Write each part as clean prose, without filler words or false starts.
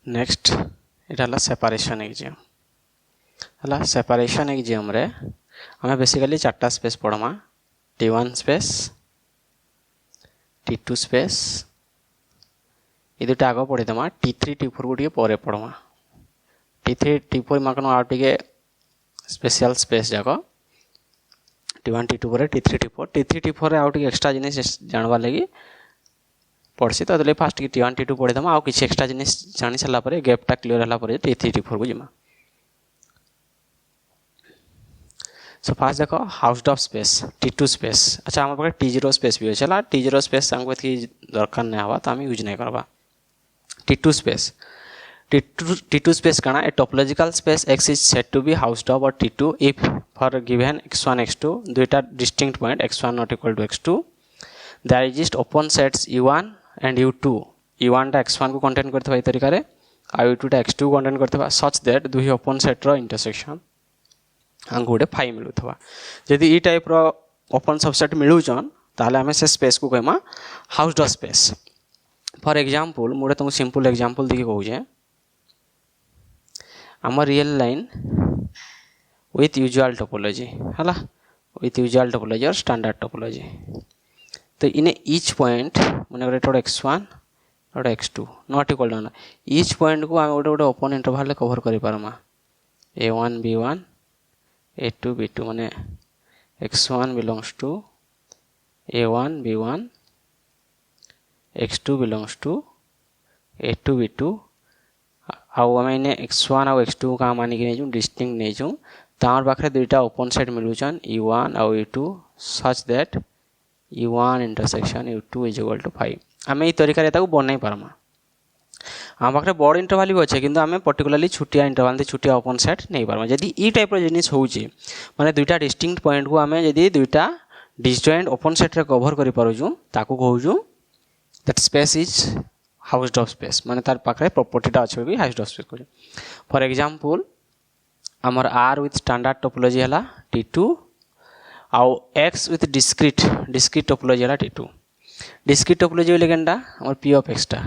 Next इटा हला separation axiom हला सेपरेशन एक्जियम रे हमें बेसिकली चार्टा स्पेस पढ़मा T1 स्पेस T2 स्पेस ये दुटा आगे पढ़ी देमा T3 T4 को परे पढ़मा T3 T4 माकनो आउटिके स्पेशल स्पेस जाको T1 T2 पर T3 T4 T3 T4 रे आउटिके एक्स्ट्रा जिनिस जानवा लगी पढ़सी तो दले फास्ट की T1 T2 पढ़ी देमा आउ किछि एक्स्ट्रा जिनिस जानि सला परे गैपटा क्लियर हला परे T3 T4 को जिमा सो फास्ट देखो हाउस डॉफ स्पेस T2 स्पेस अच्छा हम पाखे T0 स्पेस भी होचला T0 स्पेस हमको एथि दरकार नै हवा त हम यूज नै करबा T2 space T2 space kana a topological space X is said to be housed of or T2 if for given x1 x2 दुईटा distinct point x1 not equal to x2 there exist open sets u1 and u2 u1 टा x1 को contain करथबा ए तरीका रे आ u2 टा x2 को contain करथबा such that दुही open set रो intersection हम गोटे phi मिलुथबा यदि ई टाइप रो open subset मिलुचन ताले हमें से स्पेस को कहमा housed of space for example मोडे तुम सिंपल एग्जांपल देखि कहू जे आम real line with usual topology हला विथ यूजुअल टोपोलॉजी और स्टैंडर्ड टोपोलॉजी तो इने ईच पॉइंट माने गोटे x1 गोटे x2 not equal to each point को हम गोटे ओपन इंटरवल ले कवर करि पारमा a1 b1 a2 b2 माने x1 belongs to a1 b1 x2 belongs to a2 b2 आउ आमे x1 और x2 का मानि के नेजु डिस्टिंक्ट नेजु तार पाखरे दुईटा ओपन सेट मिलुचन u1 और u2 such that u1 intersection u2 is equal to 5 आमे ई तरीका रे ताको बनै पारमा हम पाखरे बड़ इंटरवल भी अछि किंतु आमे पर्टिकुलरली छुटिया इंटरवल दे छुटिया ओपन सेट नै पारमा यदि ई टाइप रो जिनिस होउची माने दुईटा डिस्टिंक्ट पॉइंट को आमे यदि दुईटा डिसजॉइंट ओपन सेट रे कवर करि पारुजु ताको कहउजु that space is Hausdorff space माने तार पाखरे प्रॉपर्टीटा अछि भी हाउस्ड ऑफ स्पेस को फॉर एग्जांपल हमर R विथ स्टैंडर्ड टोपोलॉजी हला T2 आउ X विथ डिस्क्रीट टोपोलॉजी हला T2 डिस्क्रीट टोपोलॉजी ले केनटा हमर P ऑफ X टा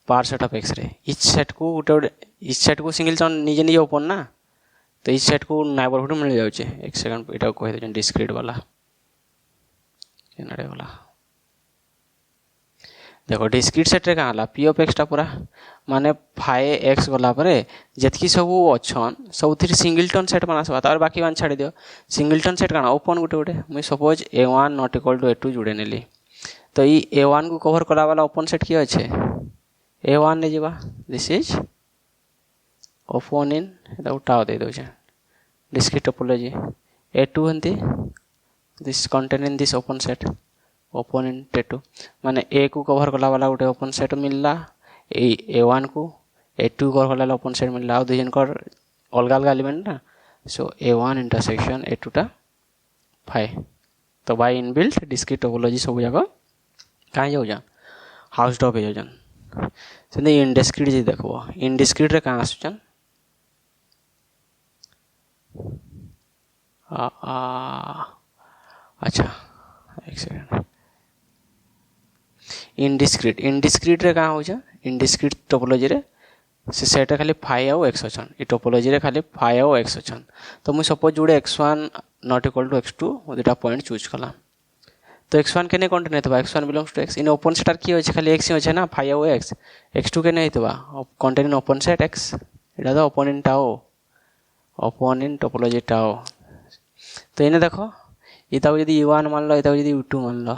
पार सेट ऑफ X रे इच सेट को सिंगल चन निजे निजे ओपन ना तो इच सेट को नेबरहुड मिल जाउचे एक सेकंड एटा कहि दे डिस्क्रीट वाला केनडे वाला देखो डिस्क्रीट सेट रे काला P ऑफ X टा पूरा माने फाइ X गला परे जेतकी सब अछन सब थ्री सिंगलटन सेट बनासबा तार बाकी वन छाडी दियो सिंगलटन सेट काना ओपन गुटे मैं suppose a1 not equal to a2 जुड़े नेली तो ई a1 को कवर करा वाला ओपन सेट की अछि a1 ने जेबा दिस इज ओपन इन एटा उठाओ दे दो छै डिस्क्रीट टोपोलॉजी a2 हंती this contain in this open set open in T2 माने A को कवर कला वाला गोटे ओपन सेट मिलला A1 को A2 कवर कला वाला ओपन सेट मिलला आ दुजन कर अलग अलग एलिमेंट ना सो A1 इंटरसेक्शन A2 टा 5 तो बाय इनबिल्ट डिस्क्रीट टोपोलॉजी सब जाको काहे जाउ जा हाउस्ड ऑफ हो जन सेने इनडिस्क्रीट जे देखबो इनडिस्क्रीट रे का आसुचन अच्छा एक सेकंड इनडिस्क्रीट रे का होजा इनडिस्क्रीट टोपोलॉजी रे से सेट खाली फाइ और x अछन ई टोपोलॉजी रे खाली फाइ और x अछन तो मु सपोज जुड़े x1 not equal to x2 ओटा पॉइंट चूज कला तो x1 केने कंटेन हेतबा x1 belongs to x in open set की होय खाली x होय ना फाइ और x x2 केने हेतबा contain in open set x एटा तो open in tau open in topology tau तो इने देखो इताउ यदि u1 मान लो इताउ यदि u2 मान लो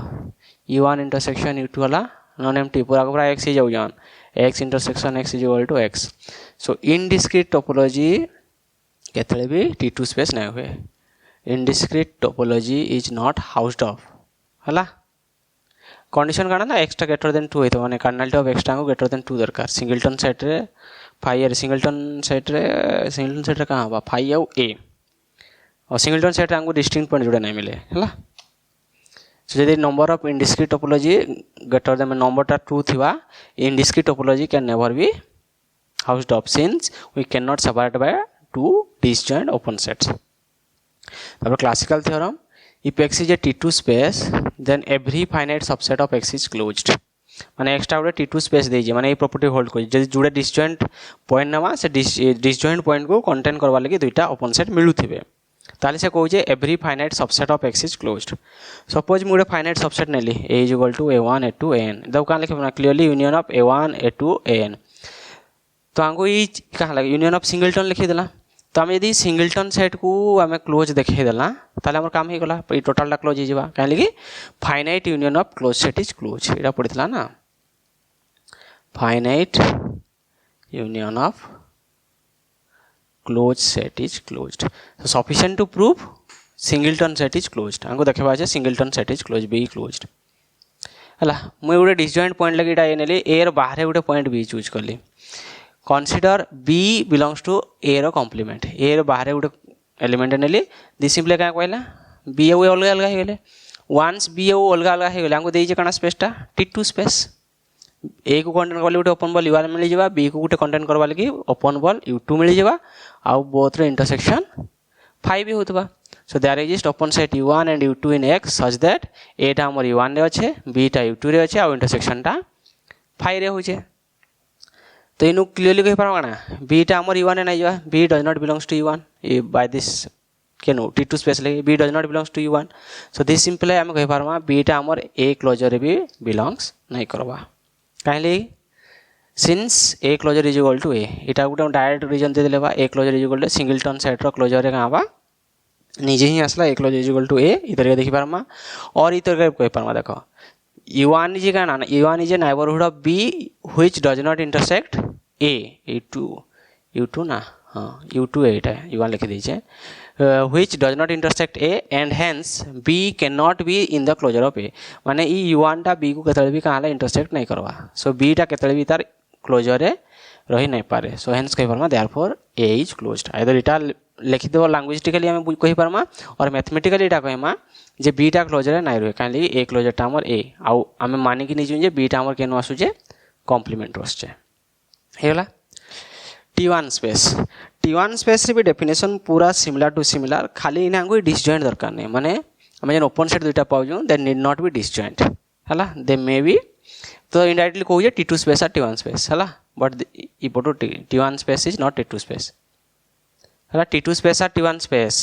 u1 इंटरसेक्शन u2 वाला नॉन एम्प्टी पूरा पूरा x ही जाउ जान x intersection x is equal to x so indiscrete topology केतले भी T2 स्पेस नै होय indiscrete topology is not Hausdorff हला कंडीशन काना ना x टा ग्रेटर देन 2 हेतो माने कर्नल ऑफ x टा को ग्रेटर देन 2 दरकार सिंगलटन सेट रे फाइ सिंगलटन सेट रे का बा फाइ और a और सिंगलटन सेट हमको डिस्टिंक्ट पॉइंट जोड़े नहीं मिले हला सो यदि number of indiscrete topology greater than number टा 2 थिबा indiscrete topology can never be Hausdorff since we can not separate by two disjoint open sets तब classical theorem if x is a T2 space then every finite subset of x is closed माने extra गोटे T2 space देजे माने ये property hold कर जदि जुड़े disjoint point नवा से डिसजॉइंट पॉइंट को कंटेन करवा लगी दुईटा ओपन सेट मिलुथिबे ताले से कहूजे every finite subset of x is closed suppose मु गोटे फाइनाइट सबसेट नेली a is equal to a1 a2 an दब का लिखे clearly union of a1 a2 an तो हमको ये कहाँ लगे यूनियन ऑफ सिंगलटन लिखी देला तो आम यदि सिंगलटन सेट को आम क्लोज देखई देला ताले हमर काम हो गला ये टोटलटा क्लोज हो जावा काहे लगी finite union of close set is close एटा पड़ितला ना finite union of close set is closed so sufficient to prove singleton set is closed हमको देखबा जे singleton set is closed b closed हला मु गोटे डिसजॉइंट पॉइंट लगी ए नेली ए र बाहर गोटे पॉइंट बी चूज करली consider B belongs to A रो कॉम्प्लीमेंट ए रो बाहर गोटे एलिमेंट नेली दिस सिंपली का कहला बी ए अलग अलग हो गेले वंस बी ए अलग अलग हो गेले हमको देई जे कना स्पेसटा T2 स्पेस ए को कंटेन करले गोटे ओपन बॉल u1 मिल जावा बी को गोटे कंटेन करवा लगी ओपन बॉल u2 मिल जावा आउ बोथ रे इंटरसेक्शन 5 होतबा so there exist open set u1 and u2 in x such that A टा हमर u1 रे अच्छे b टा u2 रे अच्छे आउ इंटरसेक्शन टा 5 रे होचे तो इनु क्लियरली कहि पारबा ना b टा हमर u1 रे नै जावा b does not belongs to u1 ए बाय दिस केनो T2 स्पेस लगे b does not belongs to u1 so this simply हम कहि पारबा b टा हमर a क्लोजर रे भी बिलोंग्स नै करबा काहे since A closure is equal to A इटा गोटे डायरेक्ट रीजन दे देले बा A closure is equal to singleton set रो क्लोजर रे का बा निजे ही आसला A closure is equal to A इधर के देखि पारमा और इधर के कहि पारमा देखो u1 इज का ना u1 is a neighbourhood of b which does not intersect a u2 ना हां u2 एटा u1 लिख दीजिए which does not intersect a and hence b cannot be in the closure of a माने ई u1 टा b को केतले भी कहाला intersect नहीं करवा सो b टा केतले भी तार क्लोजर रे रही नहीं पारे सो हेंस कहि परमा therefore a is closed either इटा लिखि देबो लैंग्वेजिकली हम कहि परमा और मैथमेटिकली इटा कहमा जे b टा क्लोजर रे नहीं रहे काली a क्लोजर टा हमर a आउ हम मानि कि नै जे b टा हमर केनो आसु जे कॉम्प्लीमेंट आसु हेला T1 स्पेस रे भी डेफिनेशन पूरा सिमिलर टू सिमिलर खाली इना को डिसजॉइंट दरकार नहीं माने हम जन ओपन सेट दुटा पाउजु they need not be disjoint हला दे मे बी तो इनडायरेक्टली कहू जे T2 स्पेस और T1 स्पेस हला बट इपोटो T1 space is not T2 space हला T2 स्पेस और T1 space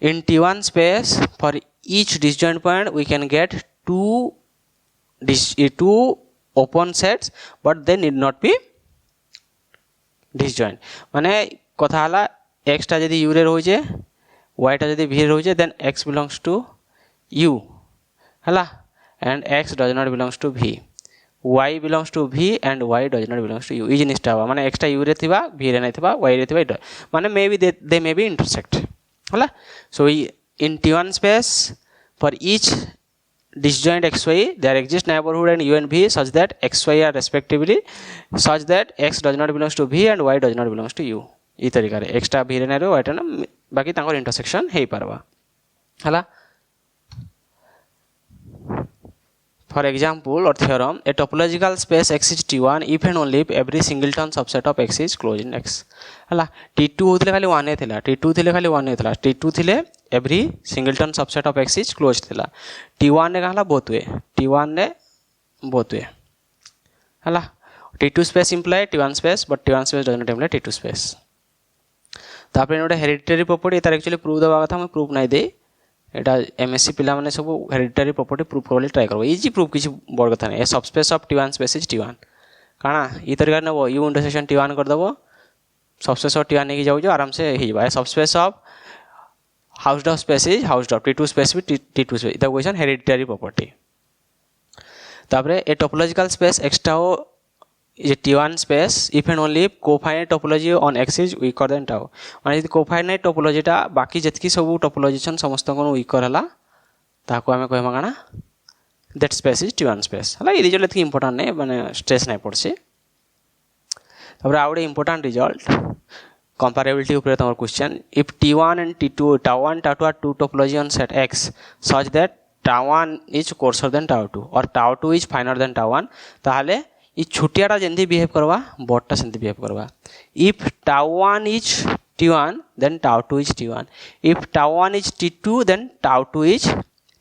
in T1 space for each disjoint point we can get two open sets but they need not be disjoint माने कथा हला x टा जदी u रे रहो जे y टा जदी v रे रहो जे then x belongs to u हला and x does not belongs to v y belongs to v and y does not belongs to u is निष्ठा माने x टा u रे थिबा v रे नै थिबा y रे थिबा माने may be they may be intersect हला so in T1 space for each disjoint xy there exists neighborhood and u and v such that xy are respectively such that x does not belongs to v and y does not belongs to u ई तरीका रे x टा v रे नै रो y टा ना बाकी तांकर intersection हेई पारबा हला For example or theorem, a topological space X is T1 if and only if every singleton subset of X is closed in X. हला T2 होतले खाली 1 थिला T2 थिले खाली 1 थिला T2 थिले every singleton subset of X is closed थिला T1 ने कहला both way T1 ने both way हला T2 space imply T1 space but T1 space does not imply T2 space. तापरे नोटे हेरिडिटरी प्रॉपर्टी तार एक्चुअली प्रूफ दबा कथा मैं प्रूफ नहीं दे एटा एमएससी पिला माने सब हेरिडिटरी प्रॉपर्टी प्रूफ करले ट्राई करबो इजी प्रूफ किछि बड़ कथा नै A subspace of T1 space is T1 काना ई तरीका नबो यू इंटरसेक्शन T1 कर दबो सबस्पेस ऑफ T1 नेकी जाउ जो आराम से ही जाय subspace of Hausdorff space is Hausdorff T2 space भी T2 space the question hereditary property तापरे A topological space extra is a T1 space if and only if cofinite topology on X is weaker than tau माने यदि cofinite topology टा बाकी जतकी सब topology छन समस्त कोन weaker हला ताको हमें कहमा गाना that space is T1 space हला ई रिजल्ट एतकी इंपोर्टेंट नै माने स्ट्रेस नै पड़छे तबरे आउडे इंपोर्टेंट रिजल्ट comparability ऊपर तमर question if T1 and T2 tau1 tau2 are two topology on set X such that tau1 is coarser than tau2 or tau2 is finer than tau1 ताहाले ई छोटियाटा जेंति behave करवा बड़टा सेंति बिहेव करवा if tau1 is T1 then tau2 is T1 if tau1 is T2 then tau2 is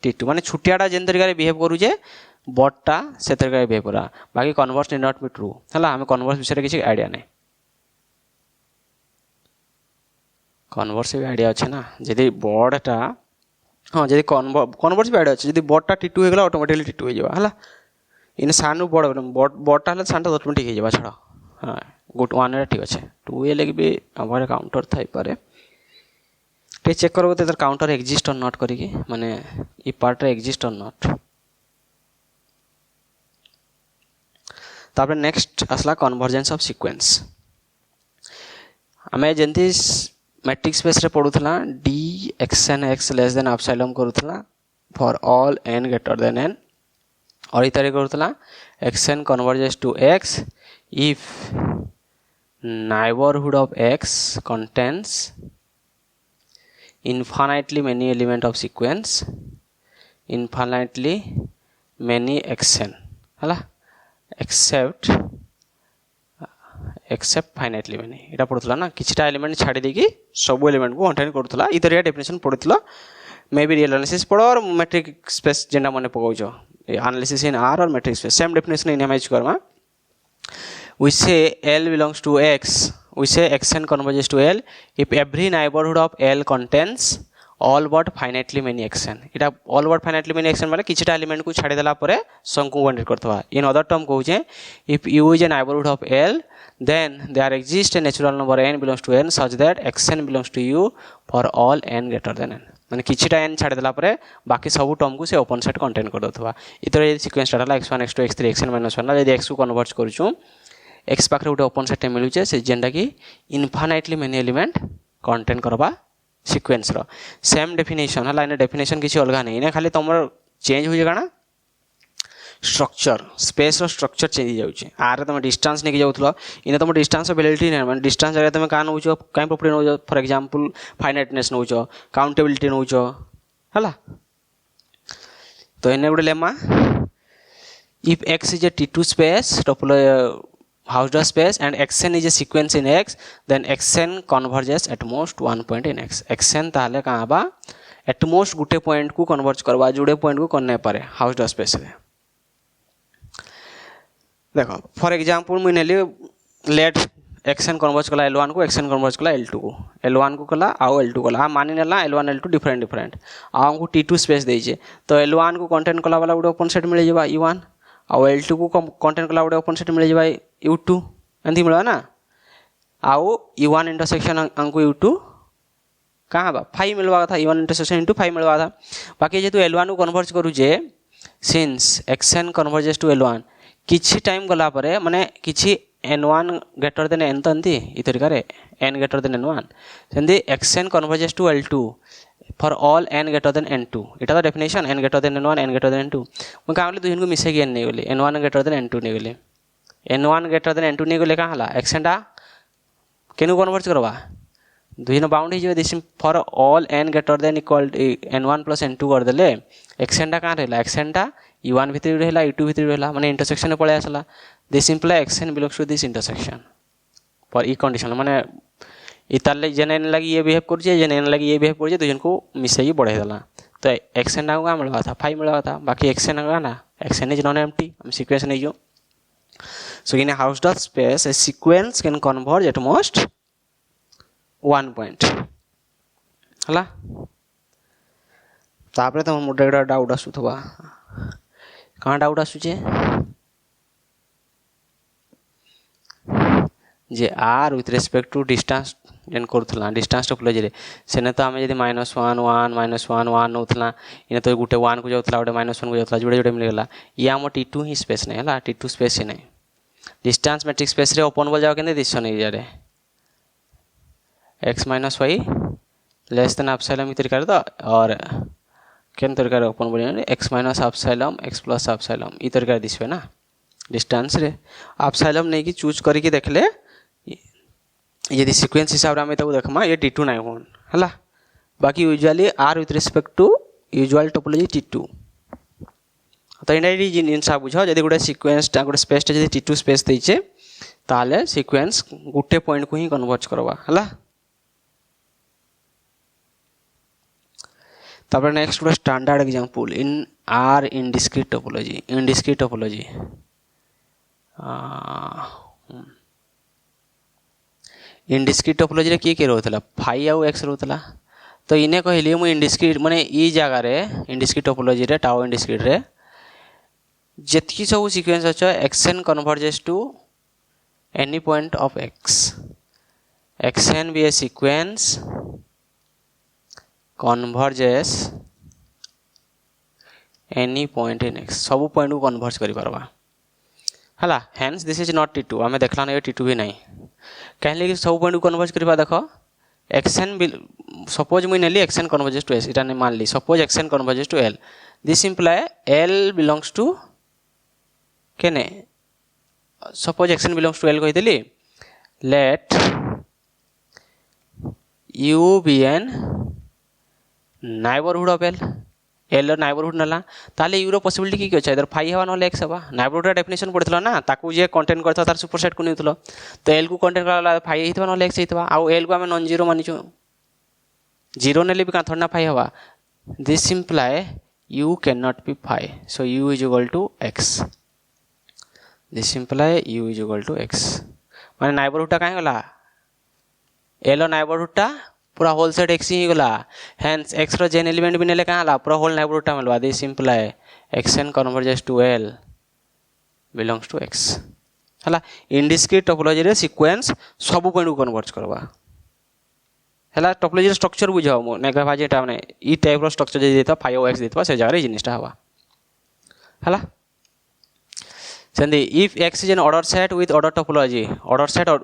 T2 माने छोटियाटा जेन तरीका रे बिहेव करू जे बटटा से पूरा बाकी converse did not be true है आम कन्वर्स विषय किसी आइडिया नहीं कन्वर्स भी आइडिया अच्छे ना जदि बड़टा हाँ जब कन्वर्स भी आइडिया अच्छे जब बड़टा टी2 होगा ऑटोमेटिकली टी2 होगा इन सान बड़ बड़टा है सान ऑटोमेटिक हो छाड़ हाँ गुड वन ठीक अच्छे 2 ये लगे भी आम काउंटर थी पारे टे चेक कर तर काउंटर एक्जिस्ट और नॉट करी माने ये पार्ट एक्जिस्ट और नॉट तापर नेक्स्ट आसला कन्वर्जेंस ऑफ सीक्वेंस आम जमी मैट्रिक स्पेस रे पढ़ुला d x n x less than epsilon करूला for all n greater than n और इतारे करूला x n converges to x if neighborhood of x contains infinitely many element of sequence infinitely many xn हला except finitely many इटा पड़ुला ना किछटा element छाड़ी देकी सब element को कंटेन करूला इधर डेफिनेशन पड़ुला मे बी रियल एनालिसिस पढ़ो और मैट्रिक स्पेस जेंडा मने पकाउछो एनालिसिस इन आर और मैट्रिक स्पेस सेम डेफिनेशन इन इमेज करवा we say L belongs to X, we say Xn converges to L if every neighborhood of L contains all but finitely many Xn. इटा all but finitely many Xn माने किछटा element को छाड़ी देला परे शंकु contain करथवा. In other term कहूचे if U is a neighborhood of L then there exists a natural number n belongs to n such that Xn belongs to U for all n greater than n. माने किछटा n छाड़ी देला परे बाकी सब term को से open set contain कर दथवा. इतर ये sequence data x1 x2 x3 xn - 1 यदि x को कन्वर्ट करूछु एक्स पाखे गोटे ओपन सेट मिलूचे से जेनटा कि इनफाइनाइटली मेनी एलिमेंट कंटेन करवा सीक्वेंस रो सेम डेफिनेशन है इन डेफिनेशन किसी अलग नहीं इने खाली तुम चेंज हो जाएगा स्ट्रक्चर स्पेस रो स्ट्रक्चर चेंज जाउचे आरे तुम डिस्टेंस नहीं जाउथलो इने तुम डिस्टेंस अवेलेबिलिटी नहीं माने डिस्टेंस जगह तुम का नउचो काई प्रॉपर्टी नउचो फॉर एग्जांपल फाइनाइटनेस नउचो काउंटेबिलिटी नउचो हला तो इने गोटे lemma if x is a t2 space topology Hausdorff space and xn is a sequence in x then xn converges at most one point in x xn ताले कहाँ बा at most Gute point को converge करवा जुड़े point को करने पारे Hausdorff space रे देखो फॉर एग्जांपल मुझे नेली लेट xn कन्वर्ज कला l1 को xn कन्वर्ज कला l2 को l1 को कला आउ l2 कला हम मानी नेला l1 l2 डिफरेंट आउ हमको t2 स्पेस देइजे तो l1 को कंटेन कला वाला गुटे ओपन सेट मिल जेबा e1 आउ L2 को कंटेन कला गुटे ओपन सेट मिल जेबा U2 एंती मिलवा ना आउ E1 इंटरसेक्शन हमको U2 कहाँ बा 5 मिलवा था E1 इंटरसेक्शन into 5 मिलवा था बाकी जेतु L1 को कन्वर्ज करू जे since xn converges to L1 किछि टाइम गला परे माने किछि n1 ग्रेटर देन n तंती इ तरीका रे n ग्रेटर देन n1 सेंदी xn converges to L2 for all n greater than n2 इटा तो definition n greater than n1 n greater than n2 मैं कहले दुहिन को मिसे के n नहीं गले n1 ग्रेटर देन n2 नहीं गले n1 ग्रेटर देन n2 नहीं गले का हला xn टा केनु कन्वर्ट करवा दुहिन बाउंड ही जे this for all n greater than equal n1 plus n2 कर देले xn टा का रहला xn टा e1 भितर रहला e2 भितर रहला माने इंटरसेक्शन पळे आसला this imply xn belongs to this intersection for ई कंडीशन माने इताले जेन एन लगी ये बिहेव कर जेन एन लगी ये बिहेव कर दुजन को मिसई बढ़े देला तो एक्सन ना का मिलवा था 5 मिलवा था बाकी एक्सन का ना एक्सन इज नॉन एम्प्टी हम सीक्वेंस नहीं जो सो इन ए Hausdorff space a sequence can converge at most one point हला तापरे तो मोटे डाउट आसुथबा कहां डाउट आसुचे जे R with respect to distance जेन करूला डिस्टेंस टोपोलॉजी रे सेने तो आमे जदी -1 1 1 नउथला इने तो गुटे 1 को जाउथला गुटे -1 को जाउथला जुड़े जुड़े मिलगला या हम t2 ही स्पेस नै हला t2 स्पेस ही नै डिस्टेंस मैट्रिक्स स्पेस रे ओपन बोल जाओ केने दिसो नै जारे x - y less than epsilon इतर कर दो और केन तरीका रे ओपन बोल x - एप्सिलॉन x + एप्सिलॉन इतर कर दिसबे ना डिस्टेंस रे एप्सिलॉन नै की चूज करी के देखले यदि सीक्वेंस हिसाब रे हम एतको देखमा ये t2 नै होन हला बाकी usually r with respect to usual topology t2 तो इना जिनसा बुझो जदि गोटे सीक्वेंस ता गोटे स्पेस ता जदि t2 स्पेस दैचे ताले सीक्वेंस गुटे पॉइंट को ही कन्वर्ज करवा हला तापर नेक्स्ट गोटे standard example in R indiscrete topology indiscrete topology रे किए रोला फाइ आउ एक्स रोला तो इने कहली मु इनडिस्क्रीट माने ई जगह रे इनडिस्क्रीट टोपोलॉजी रे टाउ इनडिस्क्रीट रे जेतकी सब सीक्वेंस अच्छो xn converges to any point of x xn be a sequence converges any point in x सब पॉइंट को कन्वर्ज करि परबा हला hence this is not t2 हमें देखला नै t2 भी नहीं कहले कि सब पॉइंट को कन्वर्ज करबा देखो xn सपोज मुई नेली xn converges to s इटा ने मान ली suppose xn converges to l this imply l belongs to केने suppose xn belongs to l कहि देली let u be an neighborhood of l l neighbourhood नला ताले u रो पॉसिबिलिटी की अछि इधर फाइ हवा न x हवा नाइबरहुड रा डेफिनेशन पढितलो ना ताकू जे कंटेंट करथो तार सुपरसेट को निउतलो तो l को कंटेंट करला फाइ हितवा न x हितवा आ l को हम नॉन जीरो मानिचो जीरो नेले भी का थोड़ा ना फाइ हवा this imply u cannot be phi so u is equal to x this imply u is equal to x माने नाइबरहुड टा काहे गला l नाइबरहुड टा पूरा होल सेट x ही गला हेंस x रो जेन एलिमेंट भी नेले काहे ला पूरा होल नाइबरहुड टा मिलवा this imply xn converges to l belongs to x हला इनडिस्क्रीट टोपोलॉजी रे सीक्वेंस सब पॉइंट को कन्वर्ज करबा हला टोपोलॉजी स्ट्रक्चर बुझाओ मो नै कहबा जेटा माने ई टाइप रो स्ट्रक्चर जे देता फाइ x देतबा से जगह रे जिनिसटा हवा हला सेंदी if x is an order set with order topology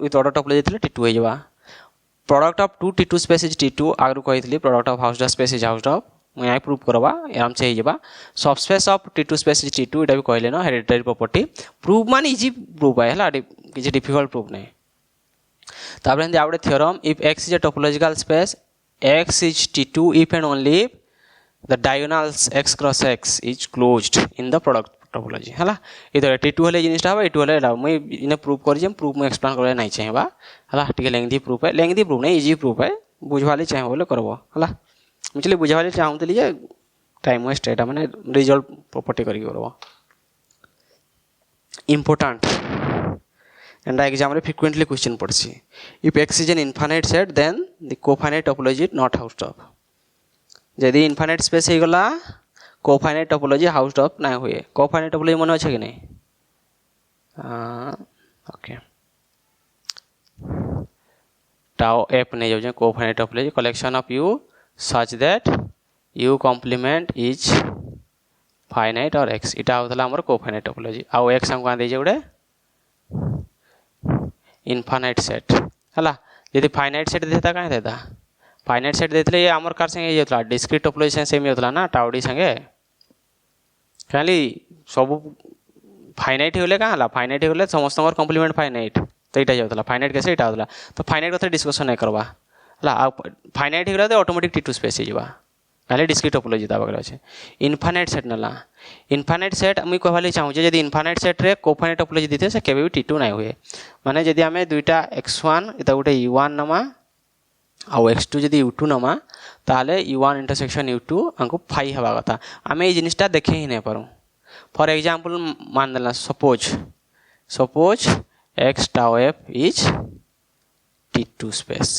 with order topology थले t2 हो जबा product of two t2 space is t2 आगु कहितली product of Hausdorff space is Hausdorff मैं आई प्रूव करबा आराम से हो जबा सब space of t2 space is t2 इटा भी कहले न हेरिडिटरी प्रॉपर्टी प्रूव मान इजी प्रूव है हला किछि डिफिकल्ट प्रूव नै तापर हिंदी आउडे theorem if x is a topological space x is t2 if and only if the diagonals x cross x is closed in the product topology हला इधर t2 हले जिनिसटा हबा t2 हले मैं इने प्रूव कर जे प्रूफ में एक्सप्लेन करे नै चाहिबा हला ठीक लेंथी प्रूफ नै इजी प्रूफ है बुझवाली चाहिबो बोले करबो हला मुचली बुझवाली चाहूतली जे टाइम वेस्ट एटा माने रिजल्ट प्रॉपर्टी करी करबो इंपोर्टेंट एंड एग्जाम रे फ्रीक्वेंटली क्वेश्चन पड़सी if x is an infinite set then the cofinite topology is not housed up यदि इनफाइनाइट स्पेस हे गला कोफाइनाइट टोपोलॉजी हाउस्ड अप ना हुए कोफाइनाइट टोपोलॉजी मन अछि कि नहीं ओके टाउ एफ नहीं जाउ cofinite topology collection of u such that u complement is finite और x इटा होतला हमर कोफाइनाइट टोपोलॉजी आ x हम का दे जे उडे इनफाइनाइट सेट हला यदि फाइनाइट सेट देता काहे देता फाइनाइट सेट देतले ये हमर कार संगे जेतला डिस्क्रीट टोपोलॉजी से सेम होतला ना टाउडी संगे खाली सब फाइनाइट होले का हला फाइनाइट होले समस्त और कॉम्प्लीमेंट फाइनाइट तो इटा होतला फाइनाइट कैसे इटा होतला तो फाइनाइट कथा डिस्कशन नै करबा हला फाइनाइट होले तो ऑटोमेटिक t2 स्पेस हे जबा खाली डिस्क्रीट टोपोलॉजी दा बगल अछि इनफाइनाइट सेट नला इनफाइनाइट सेट हम कहवाली चाहू जे यदि इनफाइनाइट सेट रे कोफाइनाइट टोपोलॉजी दिते से केबे भी t2 नै हुए माने यदि हमें दुईटा x1 इता गुटे u1 नमा आउ x2 यदि u2 नमा ताले u1 इंटरसेक्शन u2 हमको फाइ हवा कथा हमें ई जिनिसटा देखे ही नै पारू फॉर एग्जांपल मान देला suppose x tau f is t2 space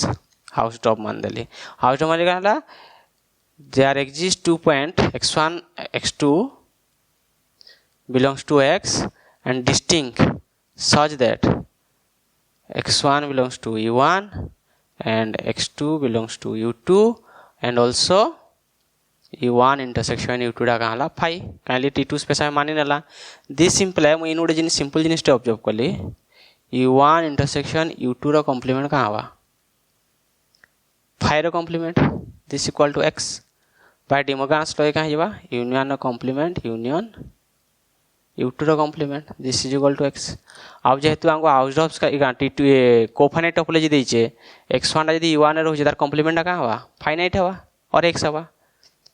house top मान देली हाउस टॉप माने कहला there exist two point x1 x2 belongs to x and distinct such that x1 belongs to u1 and x2 belongs to u2 and also u1 intersection u2 डा कहला phi काली t2 space में मानि नला this simple है मैं इनोडे जिन simple जिनिस टे observe करली u1 इंटरसेक्शन u2 रो कॉम्प्लीमेंट का हवा फाइ रो complement this equal to x by De Morgan's law का जबा यूनियन रो कॉम्प्लीमेंट यूनियन u2 रो complement this is equal to x अब जेहेतु हमको हाउस डॉप्स का t2 कोफाइनाइट टोपोलॉजी दैछे x1 यदि u1 रो तार कॉम्प्लीमेंट का हवा फाइनाइट हवा और x हवा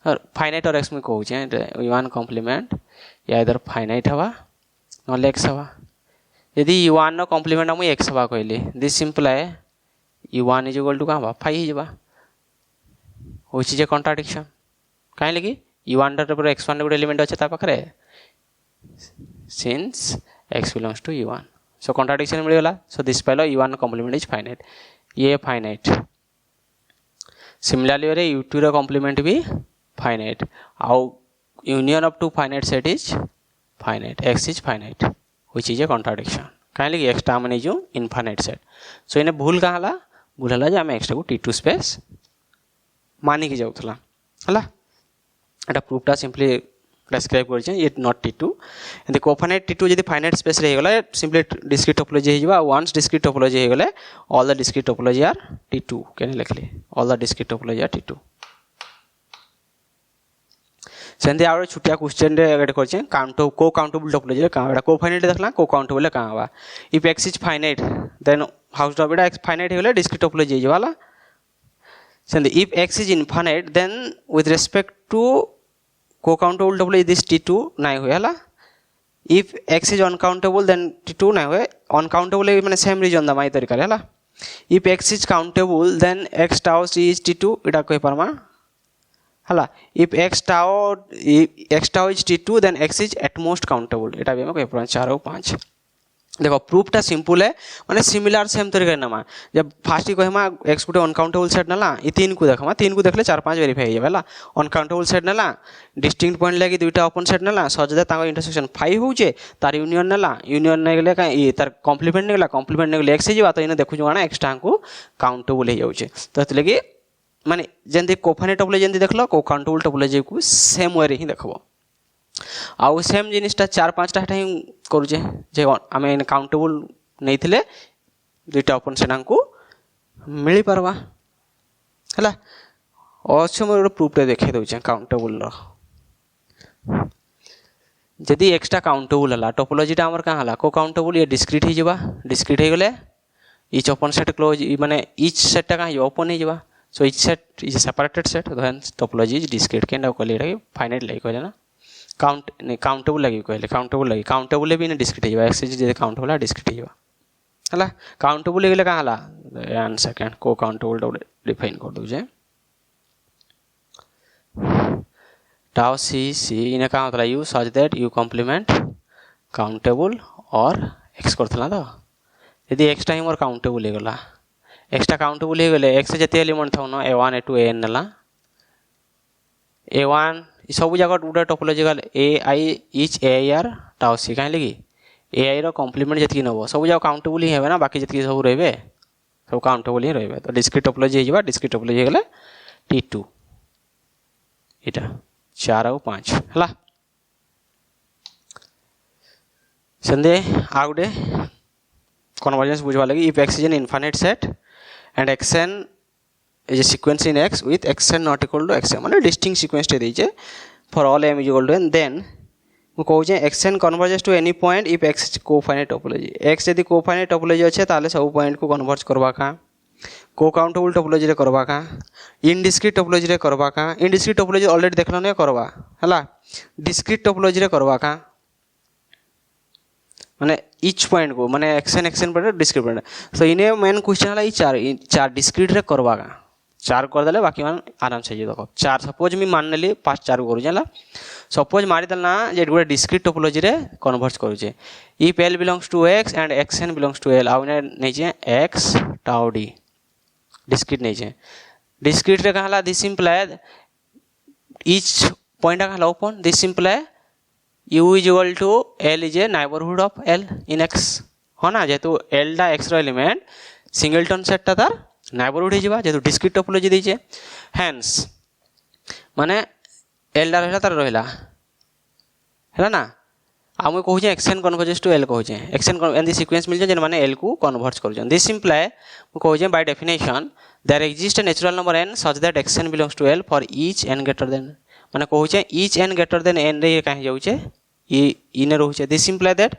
और फाइनाइट और x में कहू छे u1 कॉम्प्लीमेंट या इधर फाइनाइट हवा नले x हवा यदि u1 रो कॉम्प्लीमेंट हम x हवा कहली दिस सिंपल है u1 इज इक्वल टू का हवा फाइ ही जबा होछि जे कॉन्ट्राडिक्शन काहे लगी u1 रे x1 रे गोटे एलिमेंट अच्छे ता पाखरे since x belongs to u1 so contradiction मिल गला so this follow u1 complement is finite ये फाइनाइट सिमिलरली रे u2 रे कॉम्प्लीमेंट भी फाइनाइट आउ union of two finite set is finite x is finite which is a contradiction काहे कि x टा माने जो इनफाइनाइट सेट सो इने भूल का हला भूल हला जे हम x को t2 स्पेस मानी के जाउथला हला एटा प्रूफटा सिंपली डिस्क्राइब करछे it not t2 and the cofinite t2 यदि फाइनाइट स्पेस रे गला सिंपली डिस्क्रीट टोपोलॉजी हे जबा वंस डिस्क्रीट टोपोलॉजी हे गले all the discrete topology are t2 केने लिखली all the discrete topology are t2 सेंदे आरो छुटिया क्वेश्चन रे एड करछे को काउंटेबल टोपोलॉजी रे का एटा कोफाइनाइट देखला को काउंटेबल का हवा if x is finite then how do एटा x फाइनाइट हे गले डिस्क्रीट टोपोलॉजी हे जवाला सेंदे if x is infinite then with respect to को काउंटेबल टोपोलॉजी दिस t2 नाइ होय हला if x is uncountable then t2 नाइ होय अनकाउंटेबल माने सेम रीजन दा माई तरीका रे हला if x is countable then x tau is t2 एटा कहि परमा हला if x tau is t2 then x is at most countable एटा भी हम कहि परमा 4 और 5 देखो प्रूफटा सिंपल है माने सिमिलर सेम तरीका नमा जब फास्ट ही कहमा x गुटे अनकाउंटेबल सेट नला ई तीन को देखमा तीन को देखले 4 5 वेरीफाई हे जेबला अनकाउंटेबल सेट नला डिस्टिंक्ट पॉइंट लागी दुईटा ओपन सेट नला सजदे ताको इंटरसेक्शन 5 होउचे तार यूनियन नला यूनियन नै गेले का ई तार कॉम्प्लीमेंट नै गेले x जेबा तो इने देखु जोना x टा को काउंटेबल हे जाउचे तो हेतले कि माने जेंति कोफाइनाइट टोपोलॉजी जेंति देखलो को काउंटेबल टोपोलॉजी को सेम वे रे ही देखबो आउ सेम जिनिसटा 4 5 टा ही करूचे जे आमे काउंटेबल नैथिले दुईटा ओपन सेट को मिली परवा हला अच्छा मोर प्रूफ टे देखे दउचे काउंटेबल रो जदी एक्स्ट्रा काउंटेबल हला टोपोलॉजी टा हमर का हला को काउंटेबल ये डिस्क्रीट ही जबा डिस्क्रीट हे गेले ईच ओपन सेट क्लोज माने ईच सेट टा का ओपन ही जबा so each set is separated set then topology is discrete केंडा कोली रे फाइनाइट लाइक हो जाना काउंट नहीं काउंटेबल लगी कहले काउंटेबल भी ने डिस्क्रीट हिबा एक्स जे काउंटेबल है डिस्क्रीट हिबा हला काउंटेबल गेले का हला वन सेकंड को काउंटेबल डिफाइन कर दउ जे टाउ सी इने का होतला you such that you complement countable और एक्स करथला तो यदि एक्स टाइम और काउंटेबल हे गला एक्स्ट्रा काउंटेबल हे गेले एक्स जते एलिमेंट थौ न a1 a2 an नला a1 सब जगह गुटे topological a i each a i are tau c कहीं लगी ए आई रो कॉम्प्लीमेंट जति नबो सब जगह काउंटेबल ही हेबे ना बाकी जति सब रहबे सब काउंटेबल ही रहबे तो डिस्क्रीट टोपोलॉजी हे जबा डिस्क्रीट टोपोलॉजी हे गेले t2 एटा 4 और 5 हला संदे आउडे कन्वर्जेंस बुझवा लगी if x is an infinite set and xn is a sequence in x with xn not equal to xm माने डिस्टिंक्ट सीक्वेंस टे देजे for all m is equal to n then मु कहू जे xn converges to any point if x is cofinite topology x यदि cofinite topology अच्छे ताले सब point को कन्वर्ज करबा का को काउंटेबल टोपोलॉजी रे करबा का इनडिस्क्रीट टोपोलॉजी रे करबा का इनडिस्क्रीट टोपोलॉजी ऑलरेडी देखलो ने करबा हला डिस्क्रीट टोपोलॉजी रे करबा का माने ईच पॉइंट को माने xn पर डिस्क्रीट पॉइंट सो इने मेन क्वेश्चन हला ई चार डिस्क्रीट रे करबा का 4 कर देले बाकी मान आराम से जे देखो 4 सपोज मी मान लेली 5 4 करू जाला सपोज मारी दलना जे गुटे डिस्क्रीट टोपोलॉजी रे कन्वर्ट करू जे if l belongs to x and xn belongs to l आउ ने नै जे x टाउ d डिस्क्रीट नै जे डिस्क्रीट रे कहला दिस इंप्लाय ईच पॉइंट कहला open this imply u is equal to l is a neighbourhood of l in x हो ना जेतु l डा x रो एलिमेंट सिंगलटन सेट ता तार नेबरहुड हिजबा जेतु डिस्क्रीट टोपोलॉजी दैछे हेंस माने l डा रहला तार रहला हैला ना आम कहू जे xn कन्वर्जेस टू l कहू जे xn एंड द सीक्वेंस मिल जे माने l को कन्वर्ट करू जे दिस इंप्लाय कहू जे by definition there exist a natural number n such that xn belongs to l for each n greater than माने कहू जे each n greater than n रे काहे जाउ जे ई इने रहू जे this imply that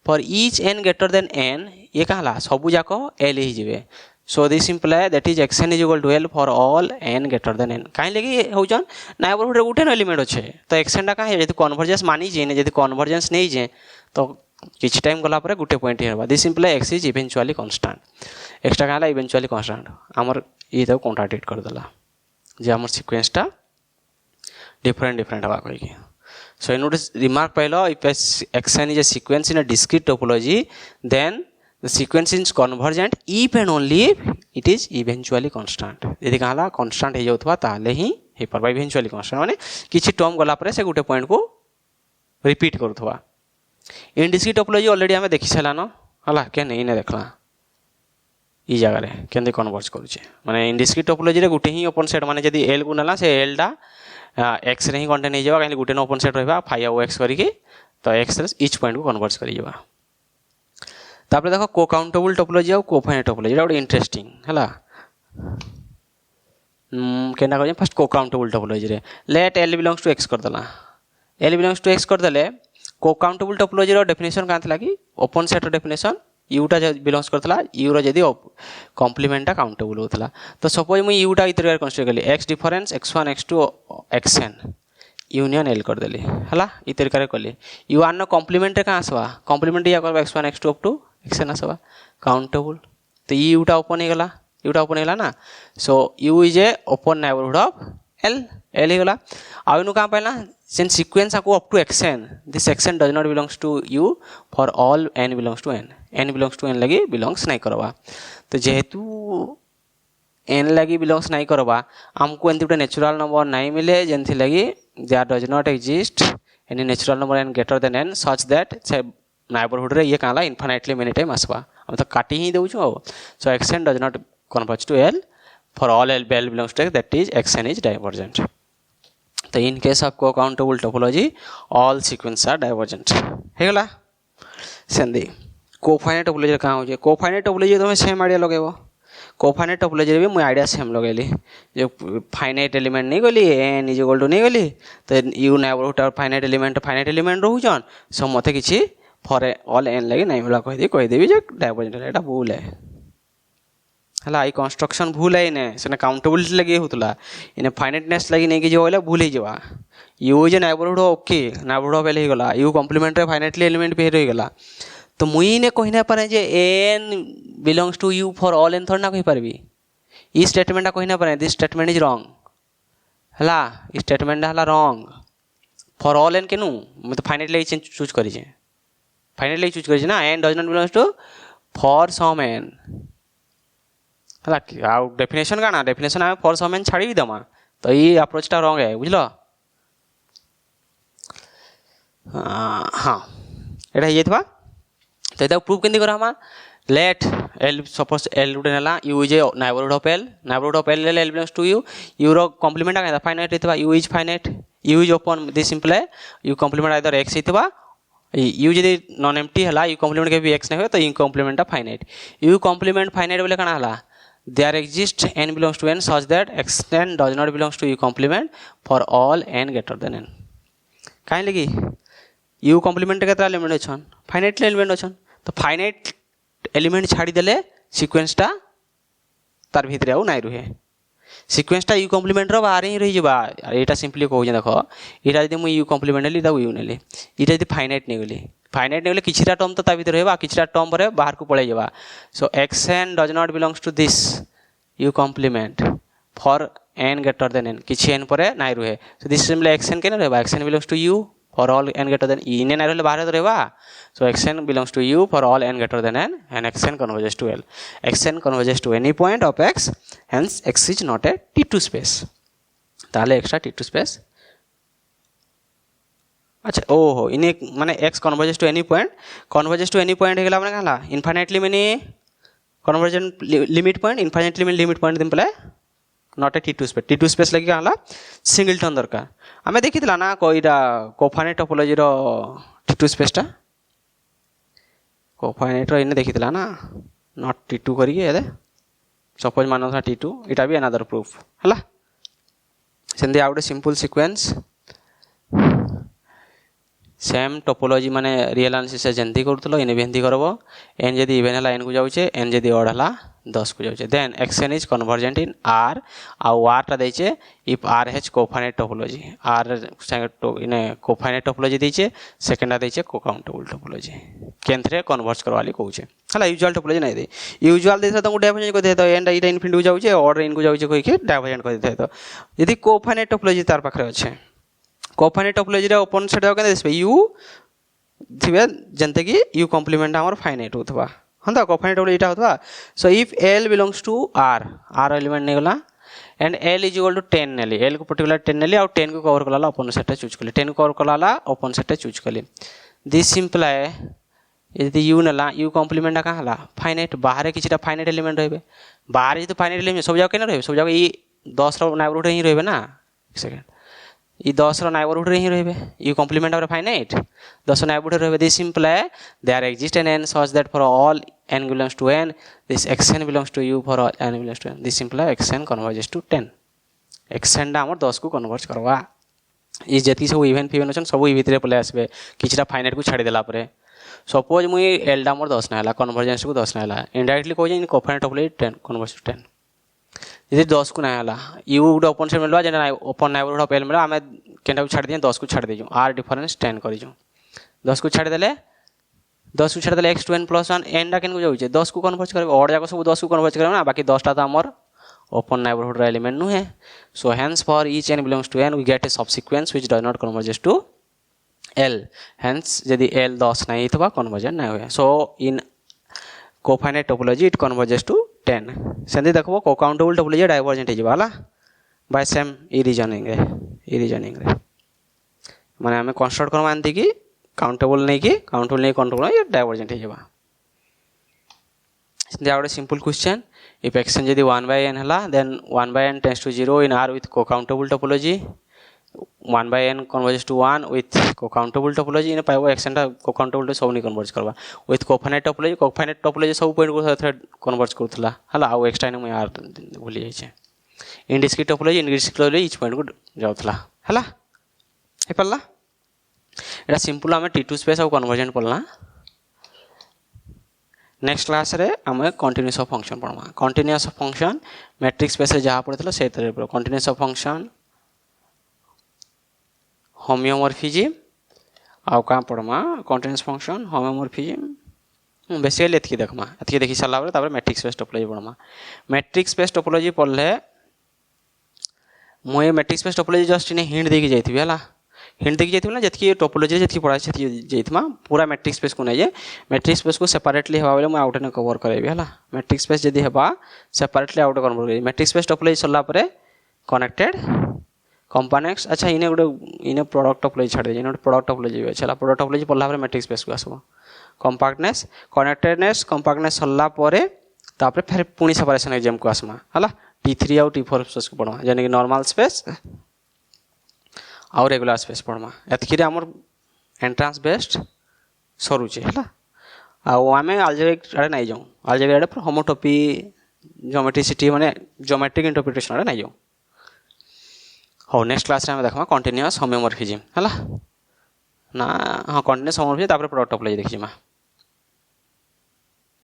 for each n greater than n ये कहला सबु जाको l he जिवे so this imply that is xn is equal to l for all n greater than n काहे लगी होजन नेबरहुड रे गुटे न एलिमेंट अछि तो xn टा काहे जति कन्वर्जेंस मानी जे ने जति कन्वर्जेंस नै जे तो किछ टाइम गला पर गुटे पॉइंट हेबा this imply x is eventually constant x टा काला इवेंचुअली कांस्टेंट हमर ई तो कॉन्ट्राडिक्ट कर देला जे हमर सीक्वेंस टा different हवा कहि so you notice remark पहला if xn is a sequence in a discrete topology then the sequence is convergent if and only if it is eventually constant यदि कहला constant हे जाउथवा ताले ही हे परबा eventually constant माने किछि term गला परे से गुटे पॉइंट को रिपीट करूथवा इन डिस्क्रीट टोपोलॉजी ऑलरेडी हमें देखि छला न हला के नहीं ने देखला ई जगह रे केंदे कन्वर्ज करूचे माने इन डिस्क्रीट टोपोलॉजी रे गुटे ही ओपन सेट माने जदी l को नला से l टा x रे ही कंटेन हे जावा काहे गुटे न ओपन सेट रहबा फाई और x करी के तो x रे ईच पॉइंट को कन्वर्ज करी जावा तापर देखो को काउंटेबल टोपोलॉजी और कोफाइनाइट टोपोलॉजी एटा इंटरेस्टिंग हला केना कहजे फर्स्ट को काउंटेबल टोपोलॉजी रे let l belongs to x कर दला l बिलोंग्स टू x कर दले को काउंटेबल टोपोलॉजी रो डेफिनेशन का थला कि ओपन सेट रो डेफिनेशन u टा बिलोंग्स करथला u रो जदी कॉम्प्लीमेंट टा काउंटेबल होतला तो सपोज मु u टा इतर कंसीडर करली x difference x1 x2 xn union l कर देली हला इतर करे करली u आर नो कॉम्प्लीमेंट का आसवा कॉम्प्लीमेंट या करबा x1 x2 up to xn आसवा काउंटेबल तो u टा ओपन हे गला u टा ओपन हे गला ना so u is a open neighbourhood of l l हे गला आ इनु का पहला since sequence को up to xn this xn does not belongs to u for all n belongs to n belongs to n लगी belongs नहीं करवा तो जेहेतु n लगी belongs नहीं करवा हमको एंती उटे नेचुरल नंबर नहीं मिले जेंथि लगी there does not exist any natural number n greater than n such that से नेबरहुड रे ये काला infinitely many time आसवा हम तो काटी ही देउ छु so xn does not converge to l for all l belongs to x that is xn is divergent तो इन केस ऑफ को countable topology all sequence are divergent हे गला सेंदी कोफाइनाइट टोपोलॉजी का हो जे कोफाइनाइट टोपोलॉजी तो same idea लगेबो कोफाइनाइट टोपोलॉजी रे भी मु आइडिया सेम लगेली जो फाइनाइट एलिमेंट नहीं गली n इज इक्वल टू नहीं गली तो u नेबरहुड और फाइनाइट एलिमेंट रहू जन सो मते किछि फॉर ऑल n लगे नहीं मिला कहि देबी जे डाइवर्जेंट एटा भूल है हला आई कंस्ट्रक्शन भूल है ने सेने काउंटेबिलिटी लगे होतला इने फाइनाइटनेस लगी नहीं कि जो होला भूल ही जवा u जे नेबरहुड ओके नेबरहुड पहले ही गला u कॉम्प्लीमेंट रे फाइनाइटली एलिमेंट पे रही गला तो मुई ने कहिना पारे जे n belongs to u for all n थोड़ा ना कहि परबी ई स्टेटमेंट कहिना पारे दिस स्टेटमेंट इज रॉन्ग हला ई स्टेटमेंट हला रॉन्ग फॉर ऑल n केनु मैं तो फाइनाइटली चूज करि जे फाइनाइटली चूज करि जे ना n does not belongs to for some n हला आउ डेफिनेशन का ना डेफिनेशन आ फॉर सम n छाड़ी दमा तो ये अप्रोच टा रॉन्ग है बुझलो हां एटा ये थवा तो एटा प्रूफ केंदी करा लेट l सपोज l रुट नेला u is a neighbourhood of l ले l belongs to u u रो कॉम्प्लीमेंट का फाइनाइट हितवा u is finite u is open this simple है u कॉम्प्लीमेंट आइदर x हितवा u जदी नॉन एम्प्टी हला u कॉम्प्लीमेंट के भी x नहीं हो तो u complement finite u complement finite बोले कना हला there exists n belongs to n such that xn does not belongs to u complement for all n greater than n काहे लगी u complement केतरा एलिमेंट अछन फाइनाइट एलिमेंट अछन तो finite element छाड़ी देले सीक्वेंस टा तार भीतर आउ नाही रहे सीक्वेंस टा u complement रो बाहर ही रही जबा एटा सिंपली कहू जे देखो एटा जदी मु u complement लेली ता u नेली एटा जदी फाइनाइट नै गेली फाइनाइट नै गेले किछटा टर्म तो ता भीतर रहबा किछटा टर्म परे बाहर को पळे जबा सो xn does not belongs to this u complement for n greater than n किछि n परे नाही रहे सो दिस सिंपली xn के नै रहबा xn belongs to u for all n greater than e ने नाही रहले बाहर रहबा so xn belongs to u for all n greater than n and xn converges to l xn converges to any point of x hence x is not a t2 space ताले extra t2 space अच्छा ओहो इने माने x converges to any point हेगला माने कहला infinitely माने convergent limit point infinitely माने limit point दिम पले नॉट ए t2 space लगी कहला सिंगलटन दरकार हमें देखितला ना कोइरा कोफाइनाइट टोपोलॉजी रो t2 space टा कोफाइनाइट रो इने देखितला ना नॉट t2 करिए एदे सपोज मानो था t2 इटा भी अनदर प्रूफ हला सेंदे आउट सिंपल सीक्वेंस सेम टोपोलॉजी माने रियल एनालिसिस जेंती करथलो इने बेंती करबो n जदी इवन हला n को जाउचे n जदी ऑड हला 10 को जाउचे then xn is convergent in r आ r टा दैचे if r has cofinite topology r तो इने कोफाइनाइट टोपोलॉजी दैचे सेकंड आ दैचे को काउंटेबल टोपोलॉजी केंथरे कन्वर्ज करवाली कहूचे हला यूजुअल टोपोलॉजी नै दे यूजुअल देसा तो डाइवर्जेंट को दे तो n इटा इनफिनिटी जाउचे ऑर्डर n को जाउचे कोइ के डाइवर्जेंट कर दे तो यदि कोफाइनाइट टोपोलॉजी तार पाखरे अछि कोफाइनाइट टोपोलॉजी रे ओपन सेट के दिसबे u थिबे जंते कि u कॉम्प्लीमेंट हमर फाइनाइट होतबा हंदा कोफाइनाइट टोपोलॉजी इटा होतबा so if l belongs to r element नै गला and l is equal to 10 नेली l को पर्टिकुलर 10 नेली और 10 को कवर करला ओपन सेट चूज करले 10 को कवर करला ओपन सेट चूज करले दिस सिंपल है यदि u नला u कॉम्प्लीमेंट का हला फाइनाइट बाहर किछटा फाइनाइट एलिमेंट रहबे बाहर जे तो फाइनाइट एलिमेंट सब जगह केना रहबे सब जगह ई 10 रो नेबरहुड ही रहबे ना एक सेकंड ई 10 रो नेबरहुड रे ही रहबे u कॉम्प्लीमेंट ऑफ फाइनाइट 10 रो नेबरहुड रहबे दिस सिंपल है there exist an n such that for all n belongs to n this xn belongs to u for all n belongs to n this simple है xn converges to 10 xn दा हमर 10 को convert करवा ई जति सब event फिवेन अछन सब ई भितरे पले आसबे किछटा फाइनाइट को छाडी देला परे सपोज मुई l दा हमर 10 नाला कन्वर्जेंस को 10 नाला इनडायरेक्टली कहै इन कोफाइनाइट टोपोलॉजी 10 कन्वर्ज टू 10 यदि 10 को नाला u गुड ओपन सेट मिलवा जेना ओपन नेबरहुड ऑफ l मिला हमें केनटा को छाडी दिए 10 को छाडी देजो r डिफरेंस 10 करि जो 10 को छाडी देले 10 को छाडी देले x to n plus 1 n डा केन को जाउचे 10 को कन्वर्ट करबे और जाको सब 10 को कन्वर्ट करबे ना बाकी 10 टा त हमर ओपन नेबरहुड रा एलिमेंट नु है so hence for each n belongs to n we get a subsequence which does not converges to l hence यदि l 10 नहीं थबा कन्वर्जन नहीं होय सो इन कोफाइनाइट टोपोलॉजी इट कन्वर्जेस टू 10 सेंदी देखबो को काउंटेबल टोपोलॉजी डाइवर्जेंट हे जिवाला bye same ई reasoning रे माने हमें construct करवा आंती कि काउंटेबल नहीं काउंटेबल ये डाइवर्जेंट हे जिवा सेंदी आउट सिंपल क्वेश्चन इफ एक्शन यदि 1/n हला then 1/n tends to 0 in r with को countable topology 1/n converges to 1 with co-countable topology इन पाइबो एक्शन टा co-countable सब नहीं कन्वर्ज करबा with cofinite topology सब पॉइंट को थ्रेड कन्वर्ज करथला हला आ एक्स्ट्रा ने यार भूली जाय छे indiscrete topology each point को जाउथला हला हे पल्ला एटा सिंपल हमें t2 स्पेस और कन्वर्जेंट पड़ला नेक्स्ट क्लास रे हमें कंटीन्यूअस ऑफ फंक्शन पढ़मा continuous of function metrics space रे जहा पड़थला से तरह कंटीन्यूअस ऑफ फंक्शन होमियोमॉर्फिज्म आउ का पढ़मा कंटीन्यूअस फंक्शन होमियोमॉर्फिज्म बेसिकली एतकी देखमा एतकी देखि साला बरे तापर मैट्रिक्स स्पेस टोपोलॉजी पढ़मा मैट्रिक्स स्पेस टोपोलॉजी पढ़ले मोए मैट्रिक्स स्पेस टोपोलॉजी जस्ट इने हिंट देके जाइथिबे हला हिंट देके जाइथिबे ना जतकी टोपोलॉजी जतकी पढ़ा छै जाइथमा पूरा मैट्रिक्स स्पेस को नै जे मैट्रिक्स स्पेस को सेपरेटली हेबा बेले म आउट ने कवर करबे हला मैट्रिक्स स्पेस जदी हेबा सेपरेटली आउट कन्वर्ट करबे मैट्रिक्स स्पेस टोपोलॉजी सल्ला परे कनेक्टेड कंपोनेंट्स अच्छा इने गुडे इने प्रोडक्ट टोपोलॉजी छाड़ दे इने प्रोडक्ट टोपोलॉजी छला प्रोडक्ट टोपोलॉजी पढ़ला परे मैट्रिक्स स्पेस को आसबो कंपैक्टनेस कनेक्टेडनेस कंपैक्टनेस सल्ला परे तापर फिर पुनी सेपरेशन एग्जाम को आसमा हला t3 और t4 स्पेस को पढ़मा यानी कि नॉर्मल स्पेस और रेगुलर स्पेस पढ़मा एतकी रे हमर एंट्रेंस बेस्ड सरू छे हला आ आमे अलजेब्रिक आडे नै जाऊ अलजेब्रिक आडे होमोटोपी ज्योमेट्रिसिटी माने ज्योमेट्रिक इंटरप्रिटेशन आडे नै जाऊ हो नेक्स्ट क्लास रे हम देखमा कंटीन्यूअस होमियोमॉर्फिज्म हला ना हां कंटीन्यूअस होमियोमॉर्फिज्म तापर प्रोडक्ट टोपोलॉजी देखिमा।